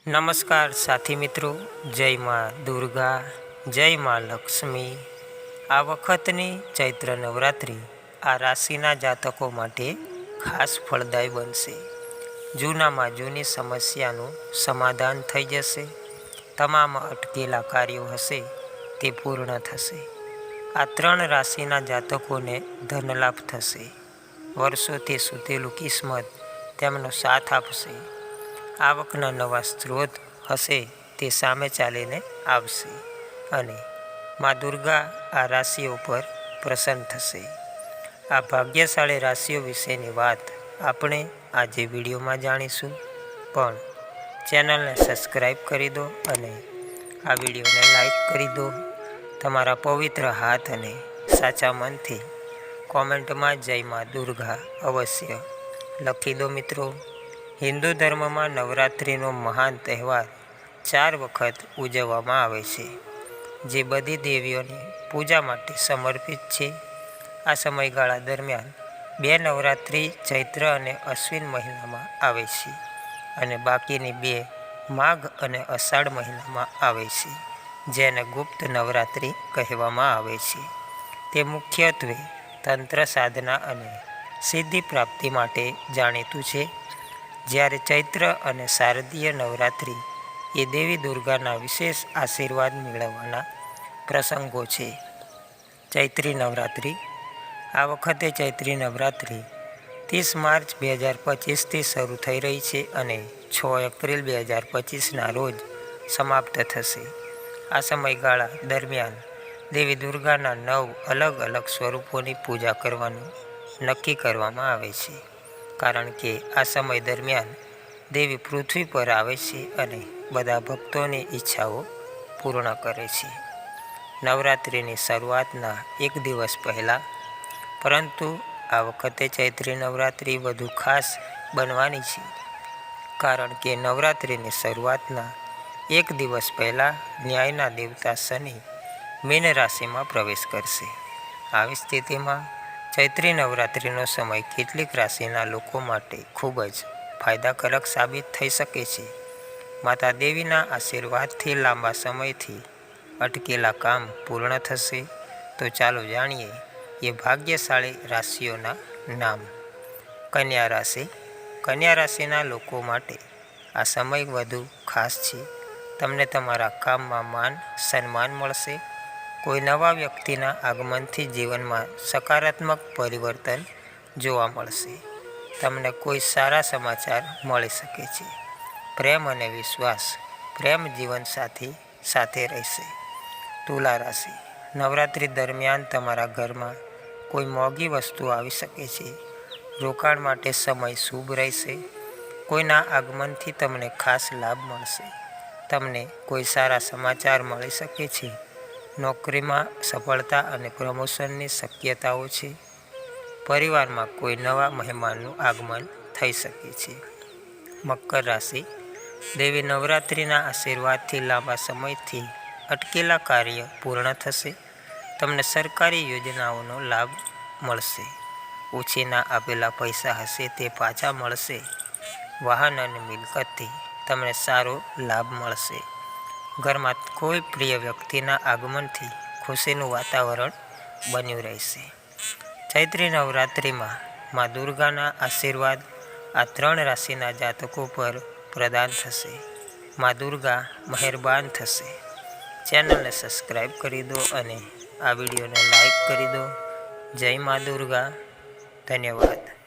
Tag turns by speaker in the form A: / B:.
A: નમસ્કાર સાથી મિત્રો, જય માં દુર્ગા, જય માં લક્ષ્મી। આ વખતની ચૈત્ર નવરાત્રિ આ રાશિના જાતકો માટે ખાસ ફળદાયી બનશે। જૂનામાં જૂની સમસ્યાનું સમાધાન થઈ જશે। તમામ અટકેલા કાર્યો હશે તે પૂર્ણ થશે। આ 3 રાશિના જાતકોને ધનલાભ થશે। વર્ષોથી સૂતેલું કિસ્મત તેમનો સાથ આપશે। આવકના નવા સ્ત્રોત હશે તે સામે ચાલીને આવશે અને મા દુર્ગા આ રાશિઓ પર પ્રસન્ન થશે। આ ભાગ્યશાળી રાશિઓ વિશેની વાત આપણે આજે વિડીયોમાં જાણીશું, પણ ચેનલને સબસ્ક્રાઈબ કરી દો અને આ વિડીયોને લાઈક કરી દો। તમારા પવિત્ર હાથ અને સાચા મનથી કોમેન્ટમાં જય મા દુર્ગા અવશ્ય લખી દો મિત્રો। હિન્દુ ધર્મમાં નવરાત્રિનો મહાન તહેવાર 4 વખત ઉજવવામાં આવે છે, જે બધી દેવીઓની પૂજા માટે સમર્પિત છે। આ સમયગાળા દરમિયાન 2 નવરાત્રિ ચૈત્ર અને અશ્વિન મહિનામાં આવે છે અને બાકીની 2 માઘ અને અષાઢ મહિનામાં આવે છે, જેને ગુપ્ત નવરાત્રિ કહેવામાં આવે છે। તે મુખ્યત્વે તંત્ર સાધના અને સિદ્ધિ પ્રાપ્તિ માટે જાણીતું છે, જ્યારે ચૈત્ર અને શારદીય નવરાત્રિ એ દેવી દુર્ગાના વિશેષ આશીર્વાદ મેળવવાના પ્રસંગો છે। ચૈત્રી નવરાત્રિ આ વખતે ચૈત્રી નવરાત્રિ 30 માર્ચ 2025થી શરૂ થઈ રહી છે અને 6 એપ્રિલ 2025ના રોજ સમાપ્ત થશે। આ સમયગાળા દરમિયાન દેવી દુર્ગાના 9 અલગ અલગ સ્વરૂપોની પૂજા કરવાનું નક્કી કરવામાં આવે છે, કારણ કે આ સમય દરમિયાન દેવી પૃથ્વી પર આવે છે અને બધા ભક્તોની ઈચ્છાઓ પૂર્ણ કરે છે। નવરાત્રિની શરૂઆતના 1 દિવસ પહેલાં, પરંતુ આ વખતે ચૈત્રી નવરાત્રિ વધુ ખાસ બનવાની છે, કારણ કે નવરાત્રિની શરૂઆતના 1 દિવસ પહેલાં ન્યાયના દેવતા શનિ મીન રાશિમાં પ્રવેશ કરશે। આવી સ્થિતિમાં ચૈત્રી નવરાત્રિનો સમય કેટલીક રાશિના લોકો માટે ખૂબ જ ફાયદાકારક સાબિત થઈ શકે છે। માતા દેવીના આશીર્વાદથી લાંબા સમયથી અટકેલા કામ પૂર્ણ થશે। તો ચાલો જાણીએ એ ભાગ્યશાળી રાશિઓના નામ। કન્યા રાશિ। કન્યા રાશિના લોકો માટે આ સમય વધુ ખાસ છે। તમને તમારા કામમાં માન સન્માન મળશે। કોઈ નવા વ્યક્તિના આગમનથી જીવનમાં સકારાત્મક પરિવર્તન જોવા મળશે। તમને કોઈ સારા સમાચાર મળી શકે છે। પ્રેમ અને વિશ્વાસ, પ્રેમ જીવનસાથી સાથે રહેશે। તુલા રાશિ। નવરાત્રિ દરમિયાન તમારા ઘરમાં કોઈ મોંઘી વસ્તુ આવી શકે છે। રોકાણ માટે સમય શુભ રહેશે। કોઈના આગમનથી તમને ખાસ લાભ મળશે। તમને કોઈ સારા સમાચાર મળી શકે છે। નોકરીમાં સફળતા અને પ્રમોશનની શક્યતાઓ છે। પરિવારમાં કોઈ નવા મહેમાનનું આગમન થઈ શકે છે। મકર રાશિ। દેવી નવરાત્રિના આશીર્વાદથી લાંબા સમયથી અટકેલા કાર્ય પૂર્ણ થશે। તમને સરકારી યોજનાઓનો લાભ મળશે। ઉછીના આપેલા પૈસા હશે તે પાછા મળશે। વાહન અને મિલકતથી તમને સારો લાભ મળશે। ઘરમાં કોઈ પ્રિય વ્યક્તિના આગમનથી ખુશીનું વાતાવરણ બન્યું રહેશે। ચૈત્રી નવરાત્રિમાં મા દુર્ગાના આશીર્વાદ આ 3 રાશિના જાતકો પર પ્રદાન થશે। મા દુર્ગા મહેરબાન થશે। ચેનલને સબસ્ક્રાઈબ કરી દો અને આ વિડીયોને લાઈક કરી દો। જય મા દુર્ગા। ધન્યવાદ।